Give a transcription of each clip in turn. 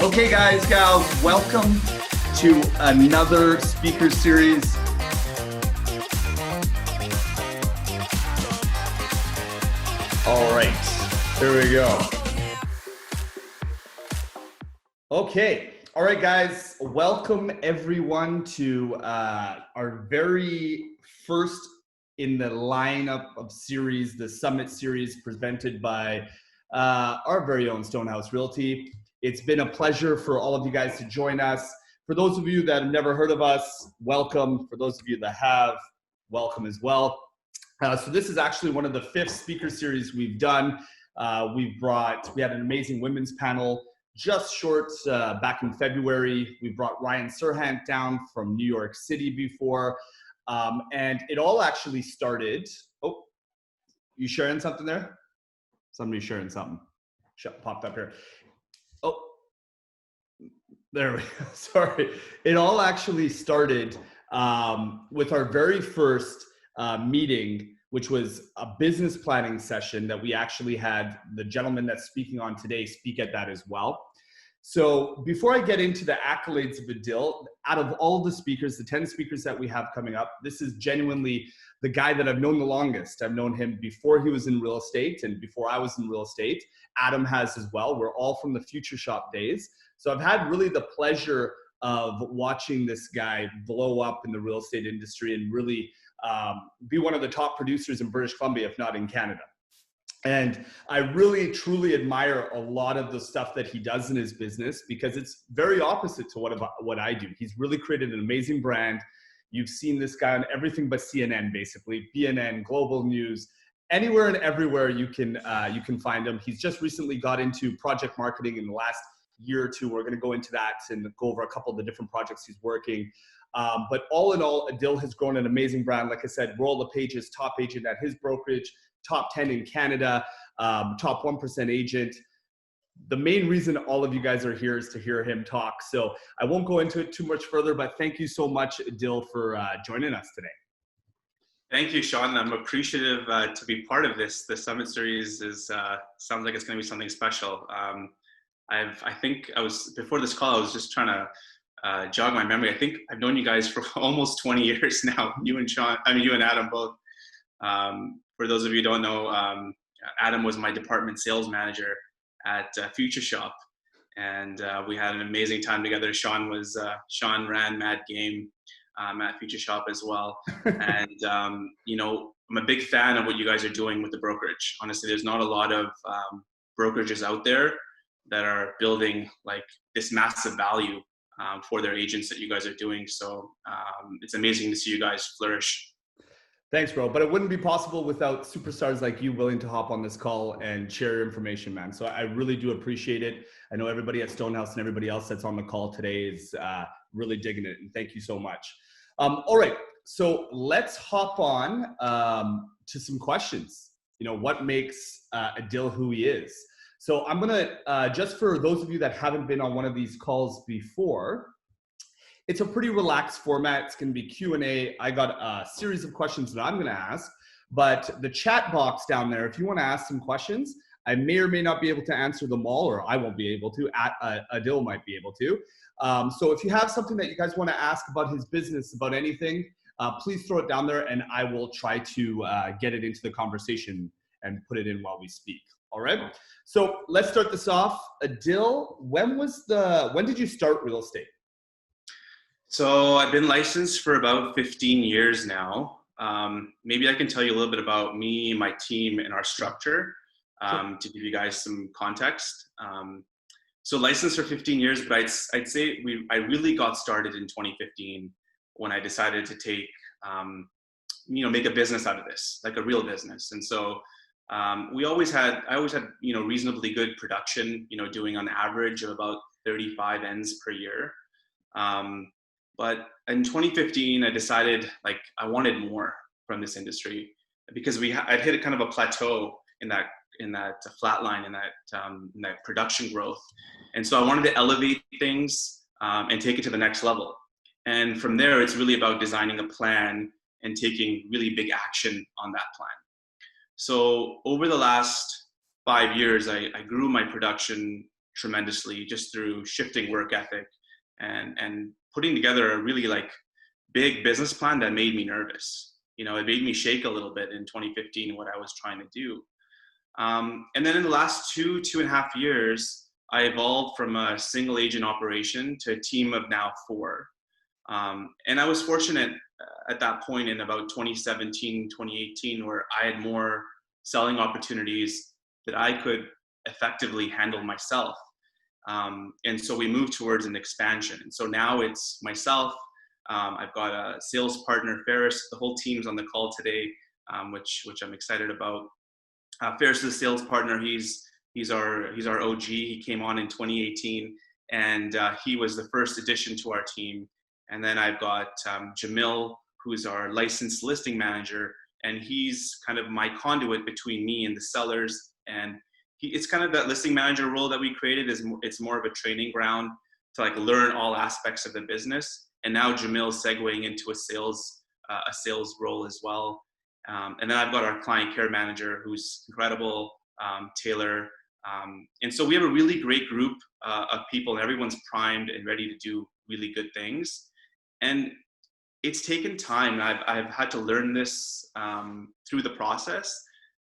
Okay, guys, gals, welcome to another speaker series. All right, here we go. Okay, all right, guys, welcome everyone to our very first in the lineup of series, the Summit Series presented by our very own Stonehaus Realty. It's been a pleasure for all of you guys to join us. For those of you that have never heard of us, welcome. For those of you that have, welcome as well. So this is actually one of the 5th speaker series we've done. We had an amazing women's panel just short back in February. We brought Ryan Serhant down from New York City before. And it all actually started, oh, you sharing something there? Somebody's sharing something. Popped up here. Oh, there we go. Sorry. It all actually started with our very first meeting, which was a business planning session that we actually had the gentleman that's speaking on today speak at that as well. So before I get into the accolades of Adil, out of all the speakers, the 10 speakers that we have coming up, this is genuinely the guy that I've known the longest. I've known him before he was in real estate and before I was in real estate. Adam has as well. We're all from the Future Shop days. So I've had really the pleasure of watching this guy blow up in the real estate industry and really be one of the top producers in British Columbia, if not in Canada. And I really, truly admire a lot of the stuff that he does in his business because it's very opposite to what I do. He's really created an amazing brand. You've seen this guy on everything but CNN, basically, BNN, Global News, anywhere and everywhere you can find him. He's just recently got into project marketing in the last year or two. We're going to go into that and go over a couple of the different projects he's working. But all in all, Adil has grown an amazing brand. Like I said, Royal Lepage is top agent at his brokerage, top 10 in Canada, top 1% agent. The main reason all of you guys are here is to hear him talk. So I won't go into it too much further, but thank you so much, Adil, for joining us today. Thank you, Sean. I'm appreciative to be part of this. The Summit Series sounds like it's going to be something special. I think before this call, I was just trying to jog my memory. I think I've known you guys for almost 20 years now. You and Adam both. For those of you who don't know, Adam was my department sales manager at Future Shop, and we had an amazing time together. Sean ran Mad Game at Future Shop as well, and I'm a big fan of what you guys are doing with the brokerage. Honestly, there's not a lot of brokerages out there that are building like this massive value for their agents that you guys are doing. So it's amazing to see you guys flourish. Thanks, bro. But it wouldn't be possible without superstars like you willing to hop on this call and share your information, man. So I really do appreciate it. I know everybody at Stonehaus and everybody else that's on the call today is really digging it. And thank you so much. All right. So let's hop on to some questions. What makes Adil who he is? So I'm going to, just for those of you that haven't been on one of these calls before, it's a pretty relaxed format. It's going to be Q&A. I got a series of questions that I'm going to ask, but the chat box down there, if you want to ask some questions, I may or may not be able to answer them all, or I won't be able to. Adil might be able to. So if you have something that you guys want to ask about his business, about anything, please throw it down there and I will try to get it into the conversation and put it in while we speak. All right. So let's start this off. Adil, when did you start real estate? So I've been licensed for about 15 years now. Maybe I can tell you a little bit about me, my team, and our structure to give you guys some context. So licensed for 15 years, but I'd say I really got started in 2015 when I decided to take, make a business out of this, like a real business. And so I always had, reasonably good production, doing on average of about 35 ends per year. But in 2015, I decided I wanted more from this industry because I'd hit a kind of a plateau in that flat line, in that production growth. And so I wanted to elevate things and take it to the next level. And from there, it's really about designing a plan and taking really big action on that plan. So over the last 5 years, I grew my production tremendously just through shifting work ethic and putting together a really like big business plan that made me nervous. You know, it made me shake a little bit in 2015 what I was trying to do. And then in the last 2.5 years, I evolved from a single agent operation to a team of now 4. And I was fortunate at that point in about 2017, 2018, where I had more selling opportunities that I could effectively handle myself. And so we moved towards an expansion. And so now it's myself. I've got a sales partner, Ferris. The whole team's on the call today, which I'm excited about. Ferris is a sales partner. He's our OG. He came on in 2018, and he was the first addition to our team. And then I've got Jamil, who's our licensed listing manager, and he's kind of my conduit between me and the sellers. And it's kind of that listing manager role that we created it's more of a training ground to like learn all aspects of the business. And now Jamil's segueing into a sales role as well. And then I've got our client care manager, who's incredible, Taylor. And so we have a really great group of people, and everyone's primed and ready to do really good things. And it's taken time. I've had to learn this through the process,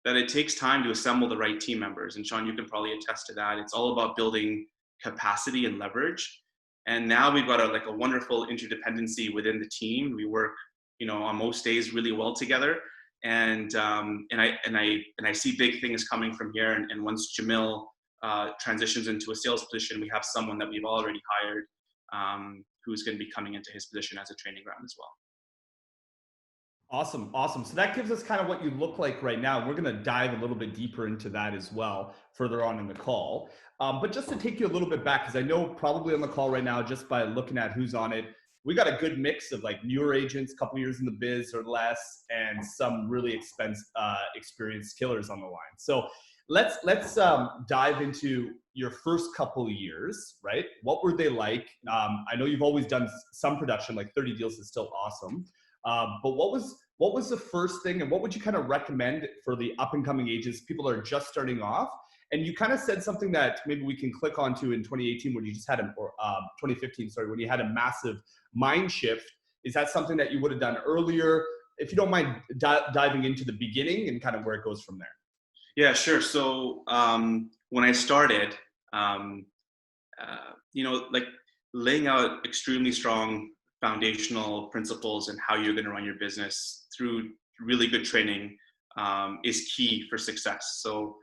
that it takes time to assemble the right team members. And Sean, you can probably attest to that. It's all about building capacity and leverage. And now we've got a wonderful interdependency within the team. We work, on most days really well together. And I see big things coming from here. And once Jamil transitions into a sales position, we have someone that we've already hired who's going to be coming into his position as a training ground as well. Awesome. So that gives us kind of what you look like right now. We're going to dive a little bit deeper into that as well further on in the call. But just to take you a little bit back, because I know probably on the call right now, just by looking at who's on it, we got a good mix of like newer agents, a couple years in the biz or less, and some really experienced killers on the line. So let's dive into your first couple of years, right? What were they like? I know you've always done some production, like 30 deals is still awesome. But what was the first thing, and what would you kind of recommend for the up and coming agents, people that are just starting off? And you kind of said something that maybe we can click onto in 2018 when you just had 2015, sorry, when you had a massive mind shift. Is that something that you would have done earlier? If you don't mind diving into the beginning and kind of where it goes from there. Yeah, sure. So when I started, like laying out extremely strong foundational principles and how you're going to run your business through really good training is key for success. So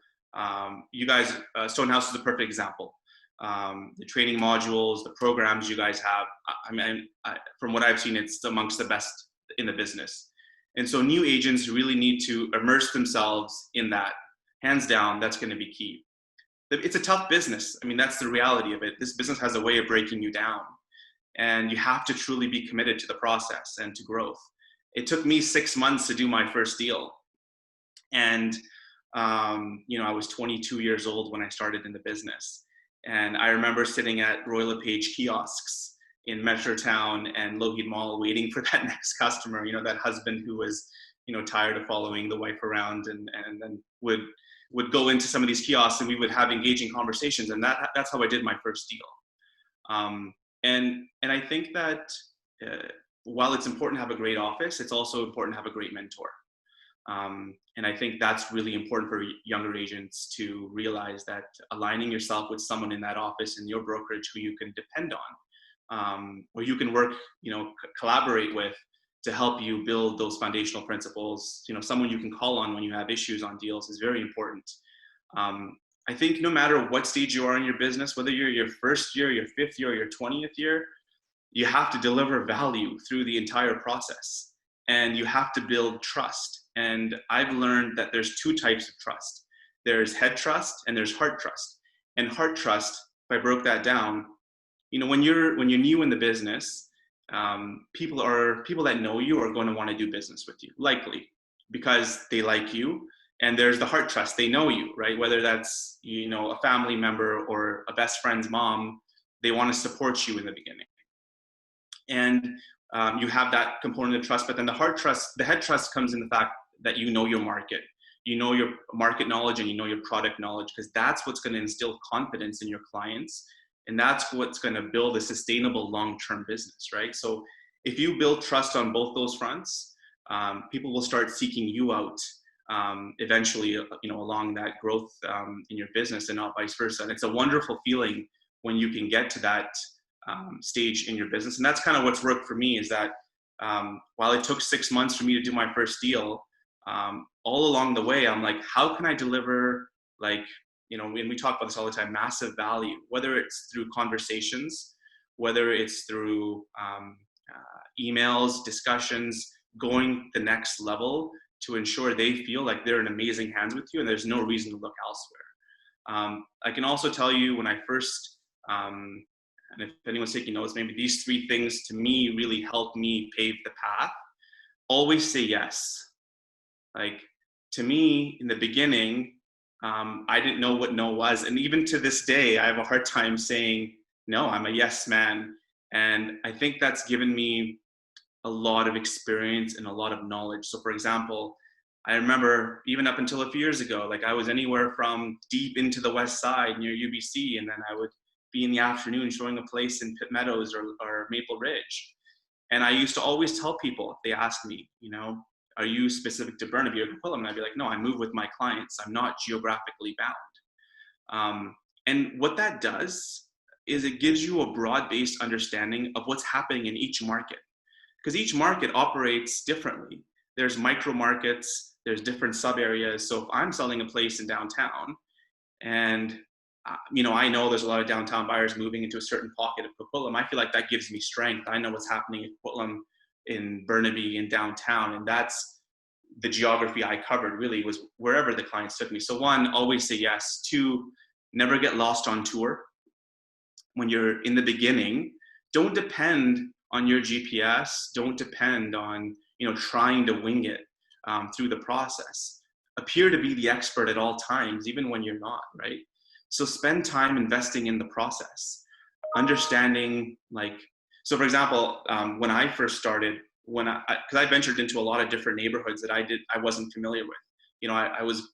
you guys, Stonehaus is a perfect example. The training modules, the programs you guys have, from what I've seen, it's amongst the best in the business. And so new agents really need to immerse themselves in that. Hands down, that's going to be key. It's a tough business. I mean, that's the reality of it. This business has a way of breaking you down. And you have to truly be committed to the process and to growth. It took me 6 months to do my first deal. And, I was 22 years old when I started in the business. And I remember sitting at Royal Lepage kiosks in Metrotown and Lougheed Mall waiting for that next customer, that husband who was, tired of following the wife around and then would go into some of these kiosks and we would have engaging conversations. And that's how I did my first deal. And I think that while it's important to have a great office, it's also important to have a great mentor. And I think that's really important for younger agents to realize, that aligning yourself with someone in that office in your brokerage who you can depend on, or you can work, collaborate with to help you build those foundational principles. Someone you can call on when you have issues on deals is very important. I think no matter what stage you are in your business, whether you're your first year, your 5th year, or your 20th year, you have to deliver value through the entire process, and you have to build trust. And I've learned that there's 2 types of trust. There's head trust and there's heart trust. And heart trust, if I broke that down, when you're new in the business, people that know you are going to want to do business with you, likely because they like you. And there's the heart trust. They know you, right? Whether that's, a family member or a best friend's mom, they want to support you in the beginning. And you have that component of trust, but then the head trust comes in the fact that you know your market. you know your market knowledge and you know your product knowledge, because that's what's going to instill confidence in your clients, and that's what's going to build a sustainable long-term business, right? So if you build trust on both those fronts, people will start seeking you out eventually, along that growth in your business, and not vice versa. And it's a wonderful feeling when you can get to that stage in your business. And that's kind of what's worked for me, is that while it took 6 months for me to do my first deal, all along the way, I'm like, how can I deliver, like, and we talk about this all the time, massive value, whether it's through conversations, whether it's through emails, discussions, going the next level to ensure they feel like they're in amazing hands with you and there's no reason to look elsewhere. I can also tell you when I first, and if anyone's taking notes, maybe these 3 things to me really helped me pave the path. Always say yes. Like, to me, in the beginning, I didn't know what no was. And even to this day, I have a hard time saying no. I'm a yes man. And I think that's given me a lot of experience and a lot of knowledge. So for example, I remember even up until a few years ago, like I was anywhere from deep into the west side near UBC, and then I would be in the afternoon showing a place in Pitt Meadows or Maple Ridge. And I used to always tell people, if they asked me, are you specific to Burnaby or Coquitlam? And I'd be like, no, I move with my clients. I'm not geographically bound. And what that does is it gives you a broad-based understanding of what's happening in each market, because each market operates differently. There's micro markets, there's different sub areas. So if I'm selling a place in downtown and I know there's a lot of downtown buyers moving into a certain pocket of Coquitlam, I feel like that gives me strength. I know what's happening in Coquitlam, in Burnaby, in downtown, and that's the geography I covered, really, was wherever the clients took me. So 1, always say yes. 2, never get lost on tour. When you're in the beginning, don't depend on your GPS. Don't depend on, trying to wing it through the process. Appear to be the expert at all times, even when you're not, right? So spend time investing in the process, understanding, so for example, when I first started, because I ventured into a lot of different neighborhoods that I wasn't familiar with. I was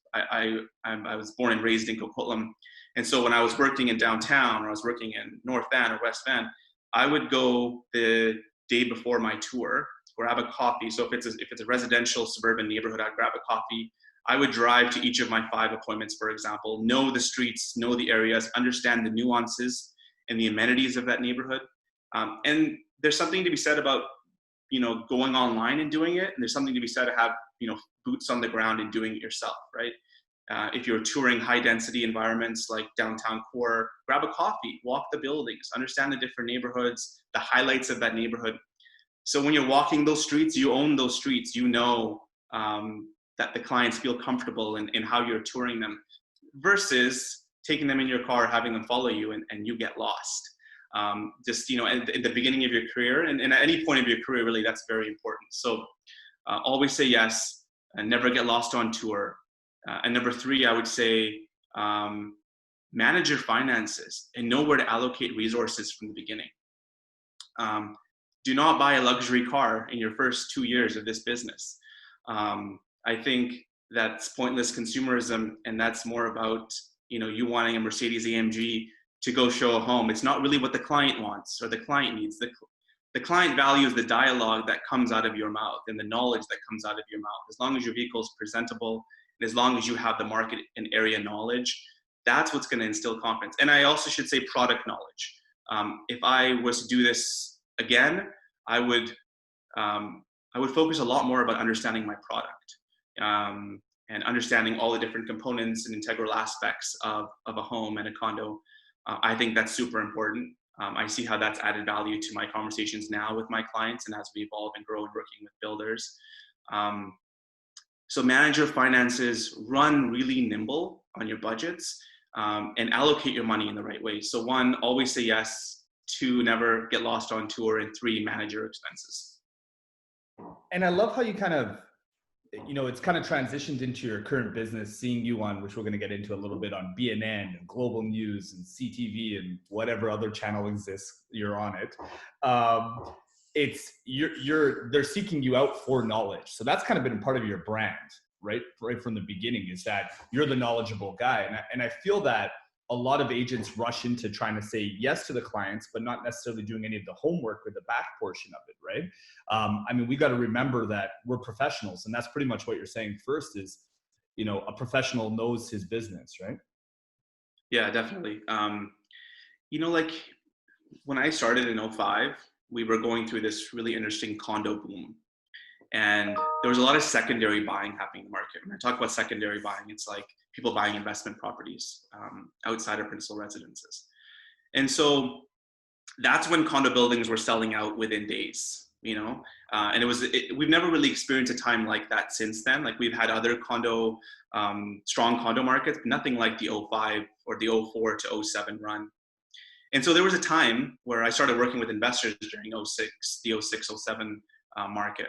born and raised in Coquitlam. And so when I was working in downtown, or I was working in North Van or West Van, I would go the day before my tour, grab a coffee. So if it's a residential suburban neighborhood, I'd grab a coffee. I would drive to each of my 5 appointments, for example, know the streets, know the areas, understand the nuances and the amenities of that neighborhood. And there's something to be said about, going online and doing it. And there's something to be said to have, boots on the ground and doing it yourself, right? If you're touring high density environments like downtown core, grab a coffee, walk the buildings, understand the different neighborhoods, the highlights of that neighborhood. So when you're walking those streets, you own those streets, that the clients feel comfortable in how you're touring them, versus taking them in your car, having them follow you, and you get lost. In the beginning of your career, and at any point of your career, really, that's very important. So always say yes, and never get lost on tour. And number 3, I would say, manage your finances and know where to allocate resources from the beginning. Do not buy a luxury car in your first 2 years of this business. I think that's pointless consumerism, and that's more about, you wanting a Mercedes AMG to go show a home. It's not really what the client wants or the client needs. The client values the dialogue that comes out of your mouth and the knowledge that comes out of your mouth. As long as your vehicle is presentable, and as long as you have the market and area knowledge, that's what's going to instill confidence. And I also should say product knowledge. If I was to do this again, I would focus a lot more about understanding my product. And understanding all the different components and integral aspects of a home and a condo. I think that's super important. I see how that's added value to my conversations now with my clients, and as we evolve and grow and working with builders. So manage your finances, run really nimble on your budgets, and allocate your money in the right way. So 1, always say yes. 2, never get lost on tour. And 3, manage your expenses. And I love how you kind of, it's kind of transitioned into your current business, seeing you on, which we're going to get into a little bit, on BNN and Global News and CTV and whatever other channel exists, you're on it. They're seeking you out for knowledge. So that's kind of been part of your brand. right from the beginning, is that you're the knowledgeable guy. And I feel that a lot of agents rush into trying to say yes to the clients, but not necessarily doing any of the homework or the back portion of it, right? I mean, we got to remember that we're professionals, and that's pretty much what you're saying first is, a professional knows his business, right? Yeah, definitely. Like when I started in '05, we were going through this really interesting condo boom. And there was a lot of secondary buying happening in the market. When I talk about secondary buying, it's like people buying investment properties outside of principal residences. And so that's when condo buildings were selling out within days, and we've never really experienced a time like that since then. Like we've had other strong condo markets, but nothing like the '05 or the '04 to '07 run. And so there was a time where I started working with investors during the '06, '07 market.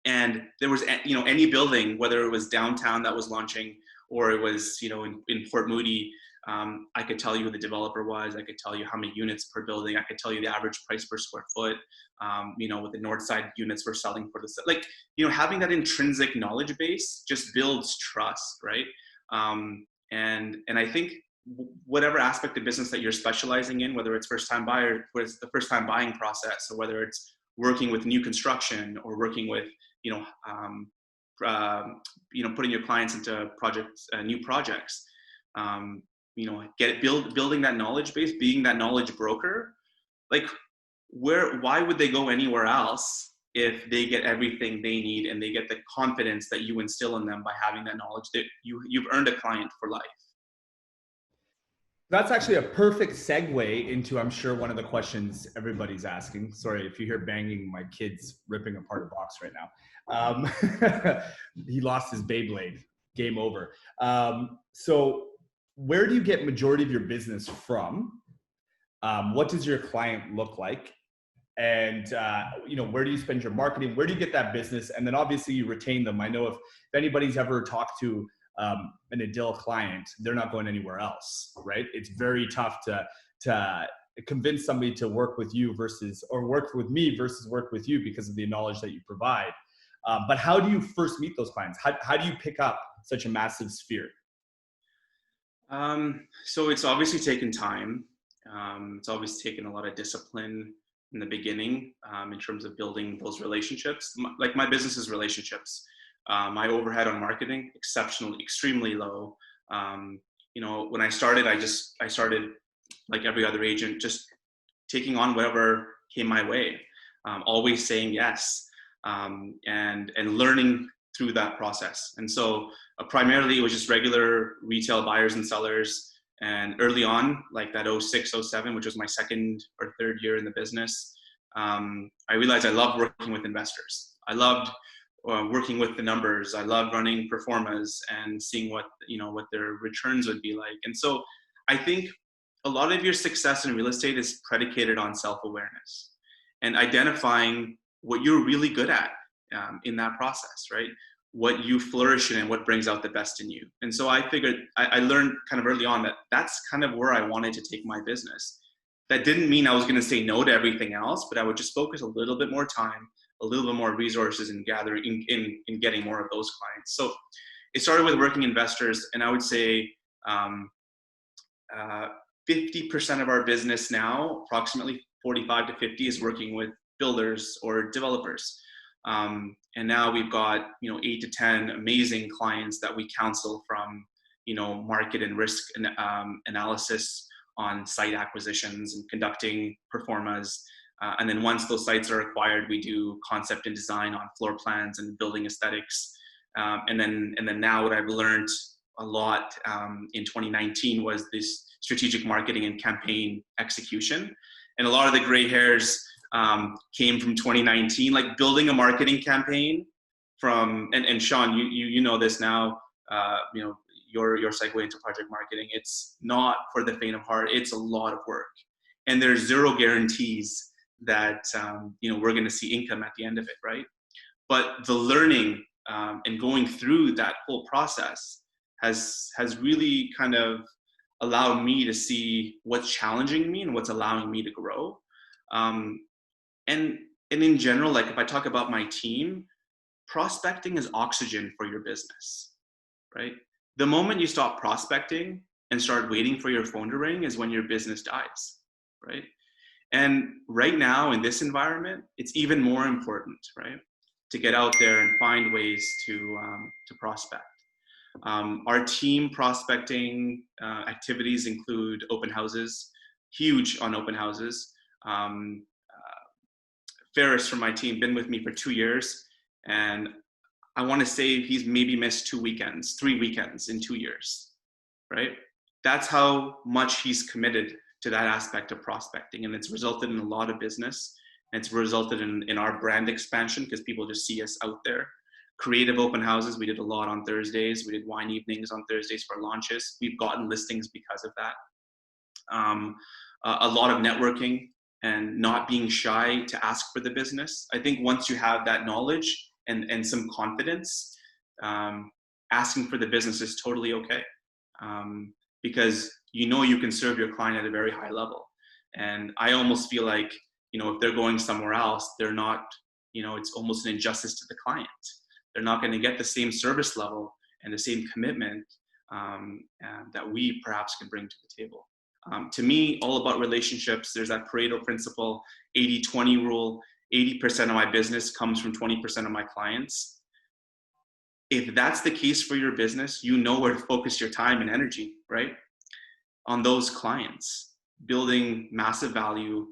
And there was, any building, whether it was downtown that was launching or it was, in Port Moody, I could tell you who the developer was. I could tell you how many units per building. I could tell you the average price per square foot. What the north side units were selling for having that intrinsic knowledge base just builds trust, right? And I think whatever aspect of business that you're specializing in, whether it's first time buyer, whether it's the first time buying process, or whether it's working with new construction or working with putting your clients into new projects, building that knowledge base, being that knowledge broker. Like why would they go anywhere else if they get everything they need and they get the confidence that you instill in them by having that knowledge that you've earned a client for life? That's actually a perfect segue into, I'm sure, one of the questions everybody's asking. Sorry if you hear banging, my kid's ripping apart a box right now. He lost his Beyblade. Game over. So where do you get majority of your business from? What does your client look like? And where do you spend your marketing? Where do you get that business? And then obviously you retain them. I know if anybody's ever talked to an Adil client, they're not going anywhere else, right? It's very tough to convince somebody to work with you or work with me versus work with you because of the knowledge that you provide. But how do you first meet those clients? How do you pick up such a massive sphere? So it's obviously taken time. It's obviously taken a lot of discipline in the beginning in terms of building those relationships. Like my business is relationships. My overhead on marketing, extremely low. When I started, I started like every other agent, just taking on whatever came my way, always saying yes, and learning through that process. And so primarily it was just regular retail buyers and sellers. And early on, like that '06, '07, which was my second or third year in the business, I realized I loved working with investors. I loved working with the numbers. I loved running performas and seeing what their returns would be like. And so I think a lot of your success in real estate is predicated on self-awareness and identifying what you're really good at in that process, right? What you flourish in and what brings out the best in you. And so I figured, I learned kind of early on that that's kind of where I wanted to take my business. That didn't mean I was going to say no to everything else, but I would just focus a little bit more time, a little bit more resources in gathering, in getting more of those clients. So it started with working investors, and I would say 50% of our business now, approximately 45 to 50, is working with builders or developers. And now we've got 8 to 10 amazing clients that we counsel from market and risk analysis on site acquisitions and conducting performas. And then once those sites are acquired, we do concept and design on floor plans and building aesthetics. And then now what I've learned a lot in 2019 was this strategic marketing and campaign execution. And a lot of the gray hairs came from 2019, like building a marketing campaign from, and Sean, you know this now, your segue into project marketing. It's not for the faint of heart. It's a lot of work, and there's zero guarantees that we're going to see income at the end of it, right? But the learning and going through that whole process has really kind of allowed me to see what's challenging me and what's allowing me to grow. And in general, like if I talk about my team, prospecting is oxygen for your business, right? The moment you stop prospecting and start waiting for your phone to ring is when your business dies, right? And right now in this environment, it's even more important, right, to get out there and find ways to prospect. Our team prospecting activities include open houses, huge on open houses. Ferris from my team, been with me for 2 years, and I want to say he's maybe missed 3 weekends in 2 years, right? That's how much he's committed to that aspect of prospecting, and it's resulted in a lot of business. And it's resulted in our brand expansion because people just see us out there. Creative open houses, we did a lot on Thursdays. We did wine evenings on Thursdays for launches. We've gotten listings because of that. A lot of networking and not being shy to ask for the business. I think once you have that knowledge and some confidence, asking for the business is totally okay, because you know you can serve your client at a very high level. And I almost feel like, if they're going somewhere else, they're not, it's almost an injustice to the client. They're not going to get the same service level and the same commitment that we perhaps can bring to the table. To me, all about relationships. There's that Pareto principle, 80-20 rule. 80% of my business comes from 20% of my clients. If that's the case for your business, you know where to focus your time and energy, right? On those clients, building massive value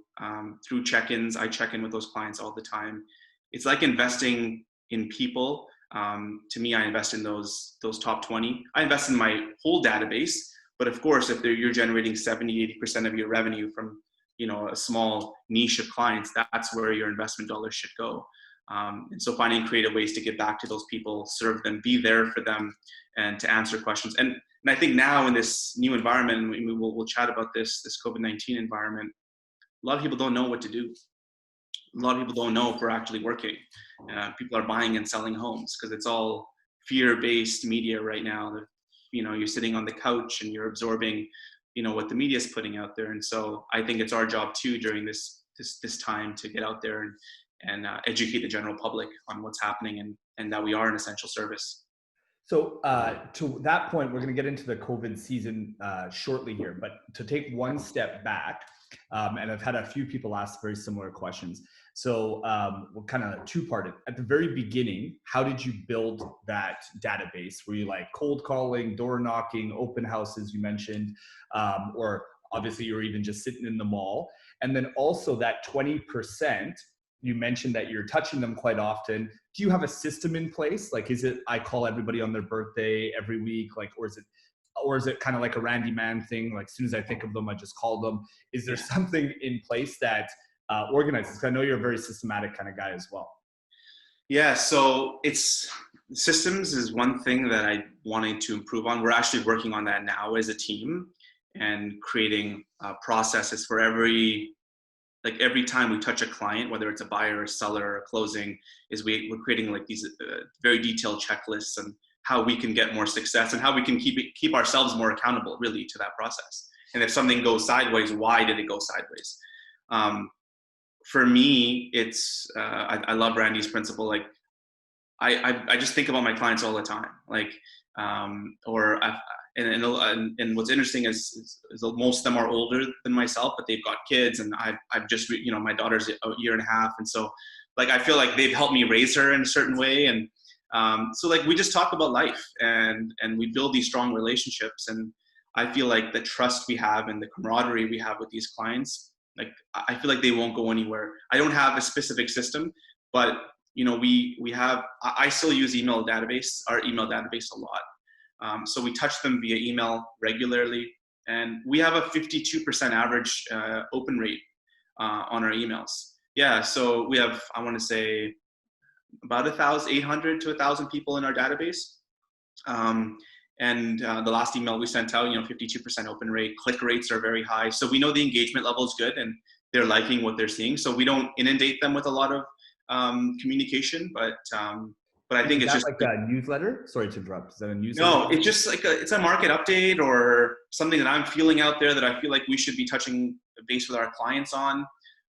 through check-ins. I check in with those clients all the time. It's like investing in people. To me, I invest in those top 20. I invest in my whole database. But of course, if you're generating 70-80% of your revenue from a small niche of clients, that's where your investment dollars should go. And so finding creative ways to get back to those people, serve them, be there for them, and to answer questions. And I think now in this new environment, and we'll chat about this COVID-19 environment, a lot of people don't know what to do. A lot of people don't know if we're actually working. People are buying and selling homes because it's all fear-based media right now. You're sitting on the couch and you're absorbing, what the media is putting out there. And so I think it's our job too during this time to get out there and educate the general public on what's happening and that we are an essential service. So to that point, we're going to get into the COVID season shortly here, but to take one step back, and I've had a few people ask very similar questions. So we'll kind of two-parted. At the very beginning, how did you build that database? Were you like cold calling, door knocking, open houses you mentioned, or obviously you're even just sitting in the mall? And then also that 20%, you mentioned that you're touching them quite often. Do you have a system in place? Like, is it, I call everybody on their birthday every week, like, or is it kind of like a Randy Man thing? Like, as soon as I think of them, I just call them. Is there something in place that organizes? Because I know you're a very systematic kind of guy as well. Yeah, so systems is one thing that I wanted to improve on. We're actually working on that now as a team and creating processes for every time we touch a client, whether it's a buyer, a seller, or a closing, we're creating like these very detailed checklists and how we can get more success and how we can keep ourselves more accountable really to that process. And if something goes sideways, why did it go sideways? For me, it's I love Randy's principle. Like I just think about my clients all the time. Like and what's interesting is most of them are older than myself, but they've got kids, and I've just my daughter's a year and a half, and so like I feel like they've helped me raise her in a certain way, and so like we just talk about life and we build these strong relationships, and I feel like the trust we have and the camaraderie we have with these clients, like I feel like they won't go anywhere. I don't have a specific system, but I still use our email database a lot. So we touch them via email regularly, and we have a 52% average open rate on our emails. Yeah, so we have, I want to say, about 800 to 1,000 people in our database. And the last email we sent out, 52% open rate, click rates are very high. So we know the engagement level is good and they're liking what they're seeing. So we don't inundate them with a lot of communication, but I think it's just like a newsletter. Sorry to interrupt. Is that a newsletter? No, it's just like it's a market update or something that I'm feeling out there that I feel like we should be touching base with our clients on.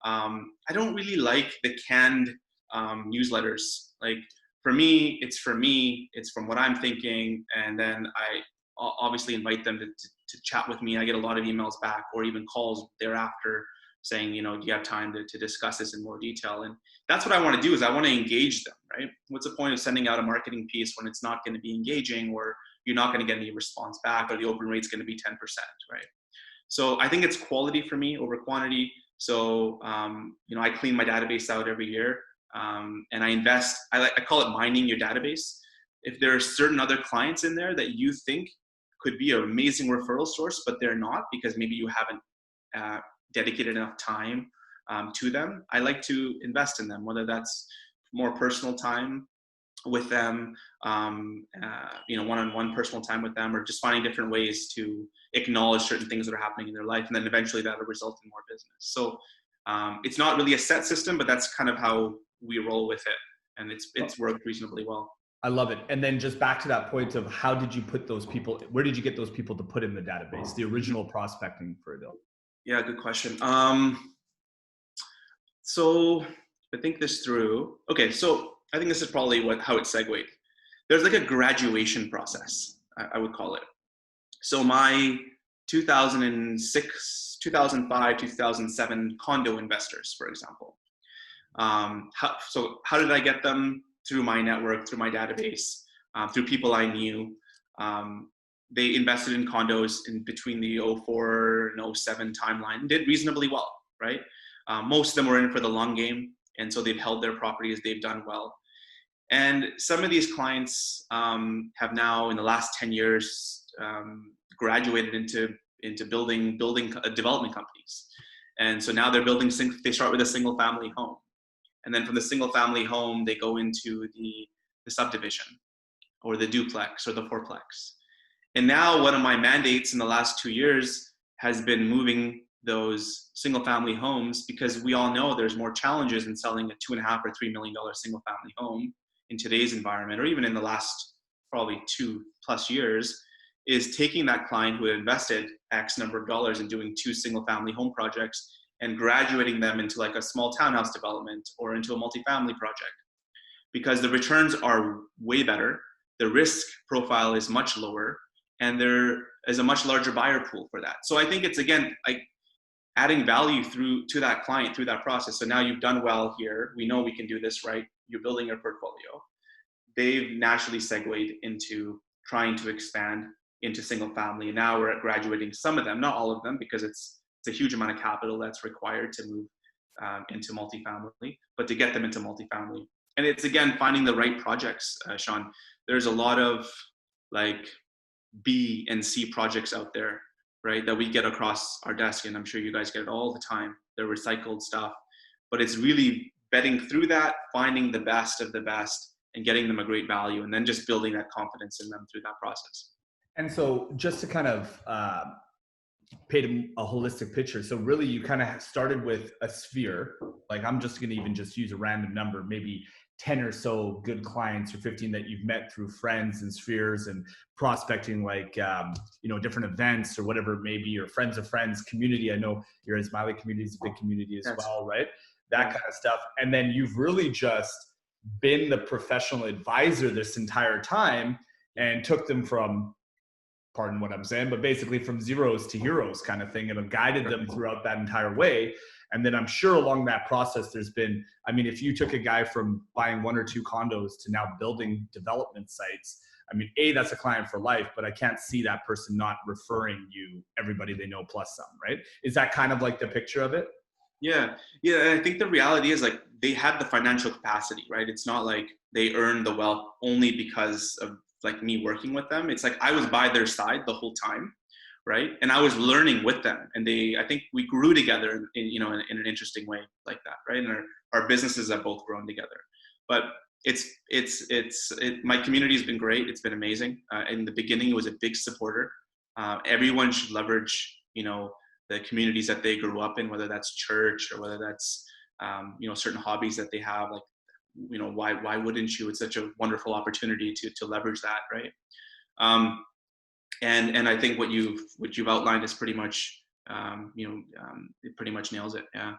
I don't really like the canned newsletters. Like for me, it's from what I'm thinking. And then I obviously invite them to chat with me. I get a lot of emails back or even calls thereafter saying, you know, do you have time to discuss this in more detail? And that's what I want to do, is I want to engage them, right? What's the point of sending out a marketing piece when it's not going to be engaging, or you're not going to get any response back, or the open rate's going to be 10%, right? So I think it's quality for me over quantity. So, you know, I clean my database out every year, and I invest. I call it mining your database. If there are certain other clients in there that you think could be an amazing referral source, but they're not because maybe you haven't dedicated enough time to them, I like to invest in them, whether that's more personal time with them, you know, one-on-one personal time with them, or just finding different ways to acknowledge certain things that are happening in their life, and then eventually that'll result in more business. So it's not really a set system, but that's kind of how we roll with it, and it's worked reasonably well. I love it. And then just back to that point of how did you put those people, where did you get those people to put in the database, the original prospecting for Adil? Yeah, good question. So I think this through. Okay, so I think this is probably how it segued. There's like a graduation process, I would call it. So my 2006, 2005, 2007 condo investors, for example. How did I get them? Through my network, through my database, through people I knew. They invested in condos in between the 04 and 07 timeline and did reasonably well, right? Most of them were in for the long game, and so they've held their properties, they've done well. And some of these clients have now, in the last 10 years, graduated into building development companies. And so now they're building, they start with a single family home. And then from the single family home, they go into the subdivision or the duplex or the fourplex. And now one of my mandates in the last 2 years has been moving those single family homes, because we all know there's more challenges in selling a $2.5 or $3 million single family home in today's environment, or even in the last probably 2+ years, is taking that client who had invested X number of dollars in doing 2 single family home projects and graduating them into like a small townhouse development or into a multifamily project, because the returns are way better, the risk profile is much lower, and there is a much larger buyer pool for that. So I think it's, again, like adding value to that client through that process. So now you've done well here, we know we can do this, right? You're building your portfolio. They've naturally segued into trying to expand into single family. And now we're graduating some of them, not all of them, because it's a huge amount of capital that's required to move into multifamily, but to get them into multifamily. And it's, again, finding the right projects, Sean. There's a lot of like B and C projects out there, right, that we get across our desk, and I'm sure you guys get it all the time. They're recycled stuff, but it's really vetting through that, finding the best of the best, and getting them a great value, and then just building that confidence in them through that process. And so just to kind of paint a holistic picture. So really you kind of started with a sphere. Like, I'm just going to even just use a random number, maybe 10 or so good clients or 15 that you've met through friends and spheres and prospecting, like, you know, different events or whatever it may be, or friends of friends community. I know your Ismaili community is a big community as well, right? That kind of stuff. And then you've really just been the professional advisor this entire time and took them from, pardon what I'm saying, but basically from zeros to heroes kind of thing, and have guided them throughout that entire way. And then I'm sure along that process, there's been, I mean, if you took a guy from buying 1 or 2 condos to now building development sites, I mean, A, that's a client for life, but I can't see that person not referring you everybody they know plus some, right? Is that kind of like the picture of it? Yeah. And I think the reality is, like, they had the financial capacity, right? It's not like they earned the wealth only because of like me working with them. It's like I was by their side the whole time, right? And I was learning with them, and I think we grew together in an interesting way like that, right? And our businesses have both grown together. But my community has been great. It's been amazing. In the beginning, it was a big supporter. Everyone should leverage, the communities that they grew up in, whether that's church or whether that's, certain hobbies that they have, like, why wouldn't you? It's such a wonderful opportunity to leverage that, right? And I think what you've outlined is pretty much, it pretty much nails it. Yeah.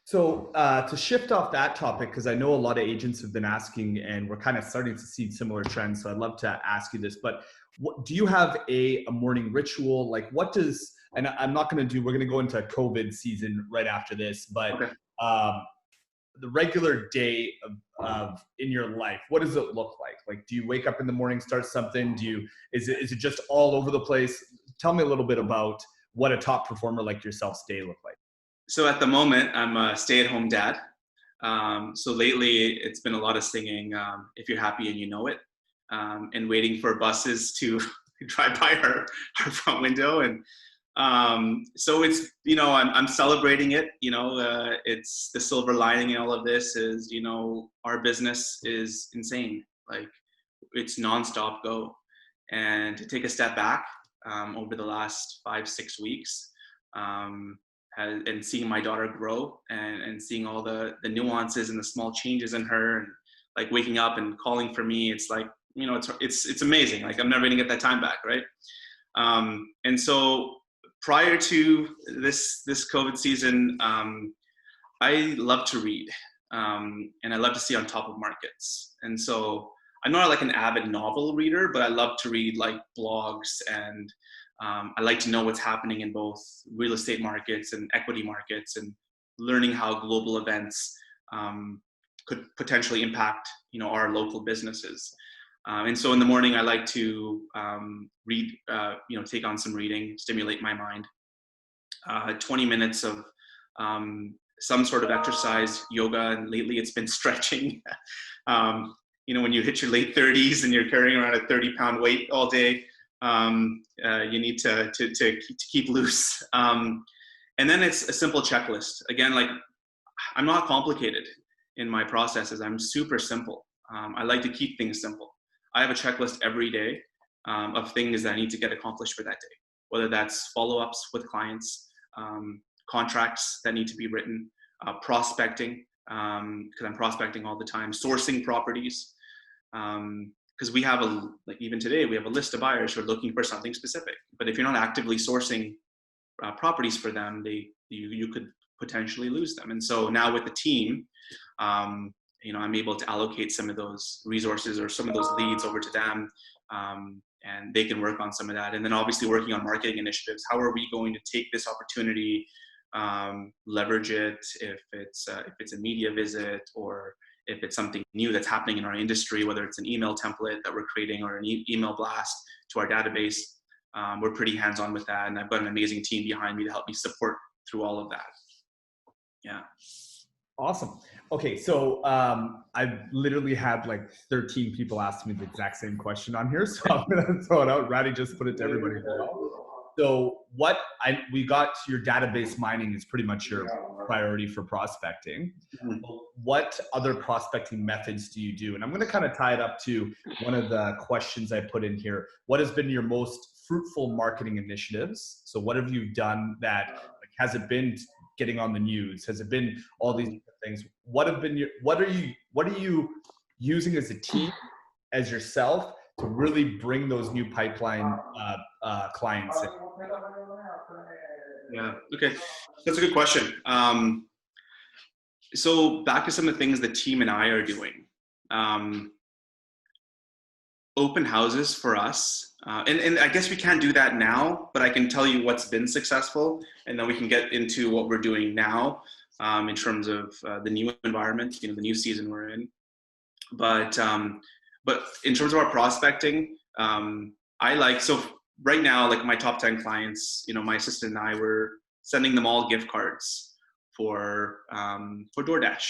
So to shift off that topic, because I know a lot of agents have been asking, and we're kind of starting to see similar trends. So I'd love to ask you this, but do you have a morning ritual? Like what does, and I'm not going to do, we're going to go into COVID season right after this, but Okay. um, the regular day of in your life, what does it look like? Like, do you wake up in the morning, start something? Is it just all over the place? Tell me a little bit about what a top performer like yourself's day look like. So at the moment, I'm a stay-at-home dad. So lately, it's been a lot of singing, If You're Happy and You Know It, and waiting for buses to drive by our front window. And so it's, I'm celebrating it. It's the silver lining in all of this is, our business is insane. Like it's nonstop go. And to take a step back over the last 5-6 weeks, and seeing my daughter grow and seeing all the nuances and the small changes in her, and like waking up and calling for me, it's like, it's amazing. Like I'm never gonna get that time back, right? And so prior to this COVID season, I love to read, and I love to stay on top of markets. And so I'm not like an avid novel reader, but I love to read like blogs, and I like to know what's happening in both real estate markets and equity markets, and learning how global events could potentially impact, our local businesses. And so in the morning, I like to read, take on some reading, stimulate my mind. 20 minutes of some sort of exercise, yoga, and lately it's been stretching. When you hit your late 30s and you're carrying around a 30-pound weight all day, you need to keep loose. And then it's a simple checklist. Again, like I'm not complicated in my processes. I'm super simple. I like to keep things simple. I have a checklist every day of things that I need to get accomplished for that day, whether that's follow-ups with clients, contracts that need to be written, prospecting, because I'm prospecting all the time, sourcing properties, because we have even today, we have a list of buyers who are looking for something specific. But if you're not actively sourcing properties for them, you could potentially lose them. And so now with the team, I'm able to allocate some of those resources or some of those leads over to them, and they can work on some of that. And then obviously working on marketing initiatives. How are we going to take this opportunity, leverage it if it's a media visit, or if it's something new that's happening in our industry, whether it's an email template that we're creating or an email blast to our database. We're pretty hands-on with that, and I've got an amazing team behind me to help me support through all of that. Yeah. Awesome. Okay, so I've literally had like 13 people ask me the exact same question on here, so I'm gonna throw it out. Ratty just put it to everybody as well. So we got your database mining is pretty much your priority for prospecting. Mhm. What other prospecting methods do you do? And I'm going to kind of tie it up to one of the questions I put in here. What has been your most fruitful marketing initiatives? So what have you done that, like, has it been getting on the news? Has it been all these different things? What are you using as a team, as yourself, to really bring those new pipeline clients in? Yeah. Okay. That's a good question. So back to some of the things the team and I are doing. Open houses for us. And I guess we can't do that now, but I can tell you what's been successful, and then we can get into what we're doing now in terms of the new environment, the new season we're in. But in terms of our prospecting, so right now, like my top 10 clients, my assistant and I were sending them all gift cards for DoorDash.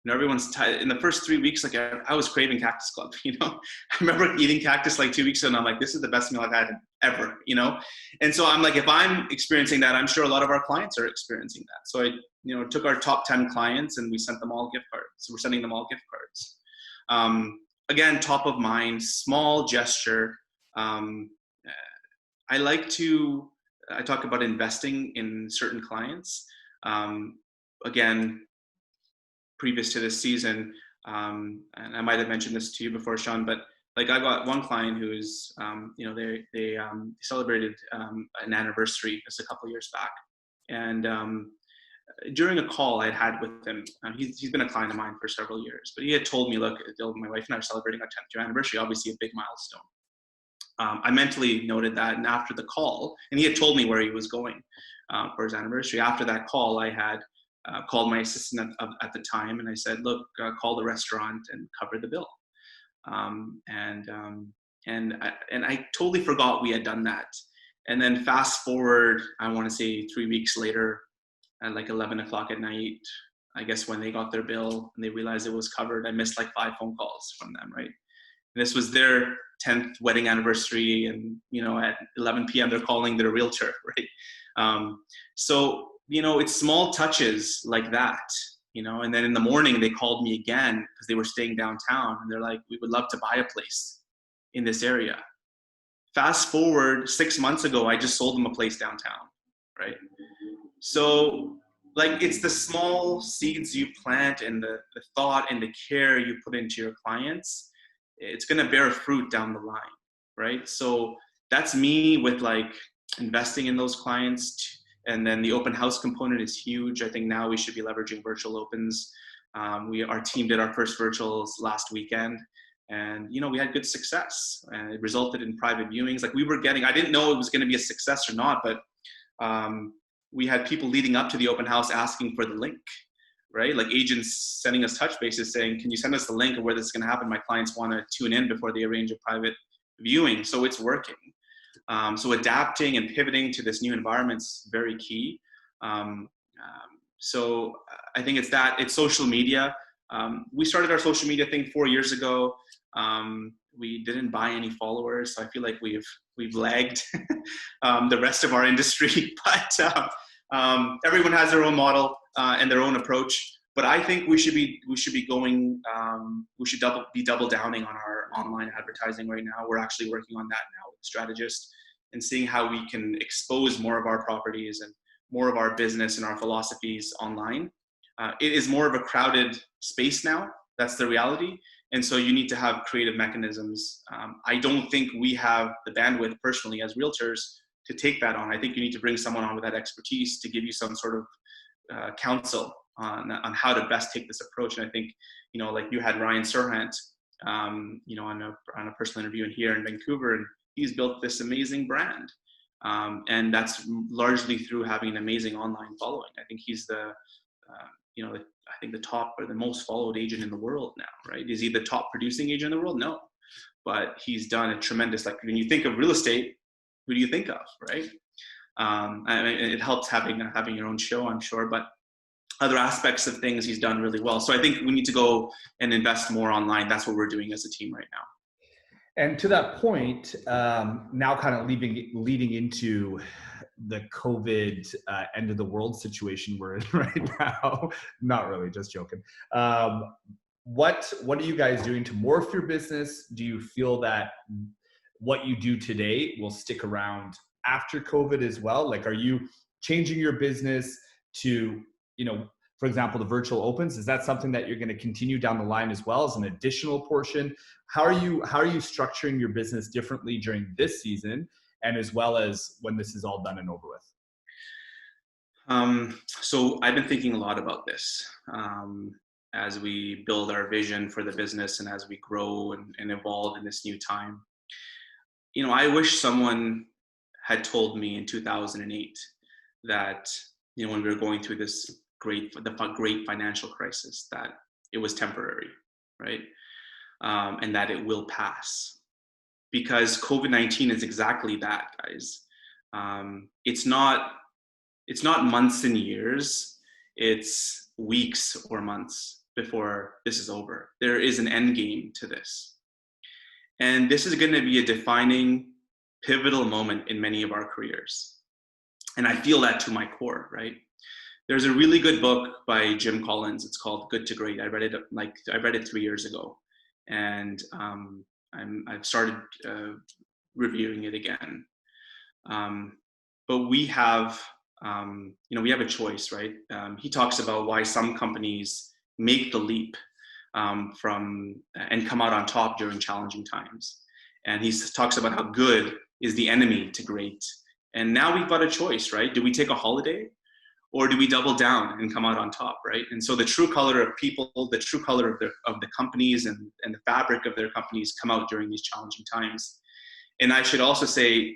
Everyone's in the first 3 weeks, like I was craving Cactus Club, I remember eating cactus like 2 weeks ago, and I'm like, this is the best meal I've had ever, And so I'm like, if I'm experiencing that, I'm sure a lot of our clients are experiencing that. So I, took our top 10 clients and we sent them all gift cards. So we're sending them all gift cards. Again, top of mind, small gesture. I talk about investing in certain clients. Again, previous to this season, and I might have mentioned this to you before, Sean, but like I got one client who's, they celebrated an anniversary just a couple of years back, and during a call I had with him, he's been a client of mine for several years, but he had told me, look, Adil, my wife and I are celebrating our 10th year anniversary, obviously a big milestone. I mentally noted that, and after the call, and he had told me where he was going for his anniversary. After that call, I had called my assistant at the time, and I said, look, call the restaurant and cover the bill. And I totally forgot we had done that. And then fast forward, I want to say 3 weeks later, at like 11 o'clock at night, I guess when they got their bill and they realized it was covered, I missed like 5 phone calls from them, right? And this was their 10th wedding anniversary, and at 11 p.m. they're calling their realtor, right? So it's small touches like that, and then in the morning they called me again because they were staying downtown, and they're like, we would love to buy a place in this area. Fast forward 6 months ago, I just sold them a place downtown, right? So like, it's the small seeds you plant and the thought and the care you put into your clients, it's going to bear fruit down the line, right? So that's me with like investing in those clients. And then the open house component is huge. I think now we should be leveraging virtual opens. Our team did our first virtuals last weekend, and we had good success, and it resulted in private viewings. Like, I didn't know it was going to be a success or not, but we had people leading up to the open house asking for the link, right? Like agents sending us touch bases saying, can you send us the link of where this is going to happen? My clients want to tune in before they arrange a private viewing. So it's working. So adapting and pivoting to this new environment is very key. So I think it's social media. We started our social media thing 4 years ago. We didn't buy any followers, so I feel like we've lagged the rest of our industry. But everyone has their own model and their own approach. But I think we should be going. We should be double downing on our online advertising right now. We're actually working on that now with a strategist and seeing how we can expose more of our properties and more of our business and our philosophies online. It is more of a crowded space now. That's the reality. And so you need to have creative mechanisms. I don't think we have the bandwidth personally as realtors to take that on. I think you need to bring someone on with that expertise to give you some sort of counsel on how to best take this approach. And I think, like you had Ryan Serhant, on a personal interview here in Vancouver, and he's built this amazing brand. And that's largely through having an amazing online following. I think he's I think the top or the most followed agent in the world now, right? Is he the top producing agent in the world? No, but he's done a tremendous, like when you think of real estate, who do you think of, right? It helps having your own show, I'm sure, but other aspects of things he's done really well. So I think we need to go and invest more online. That's what we're doing as a team right now. And to that point, now kind of leading into the COVID end of the world situation we're in right now. Not really, just joking. What are you guys doing to morph your business? Do you feel that what you do today will stick around after COVID as well? Like, are you changing your business to, for example, the virtual opens? Is that something that you're going to continue down the line as well as an additional portion? How are you structuring your business differently during this season, and as well as when this is all done and over with? So I've been thinking a lot about this as we build our vision for the business and as we grow and evolve in this new time. I wish someone had told me in 2008 that, when we were going through the great financial crisis, that it was temporary, right? And that it will pass. Because COVID-19 is exactly that, guys. It's not months and years, it's weeks or months before this is over. There is an end game to this. And this is going to be a defining, pivotal moment in many of our careers. And I feel that to my core, right? There's a really good book by Jim Collins. It's called Good to Great. I read it 3 years ago. And I've started reviewing it again. But we have a choice, right? He talks about why some companies make the leap and come out on top during challenging times. And he talks about how good is the enemy to great. And now we've got a choice, right? Do we take a holiday, or do we double down and come out on top, right? And so the true color of people, the true color of the companies and the fabric of their companies come out during these challenging times. And I should also say,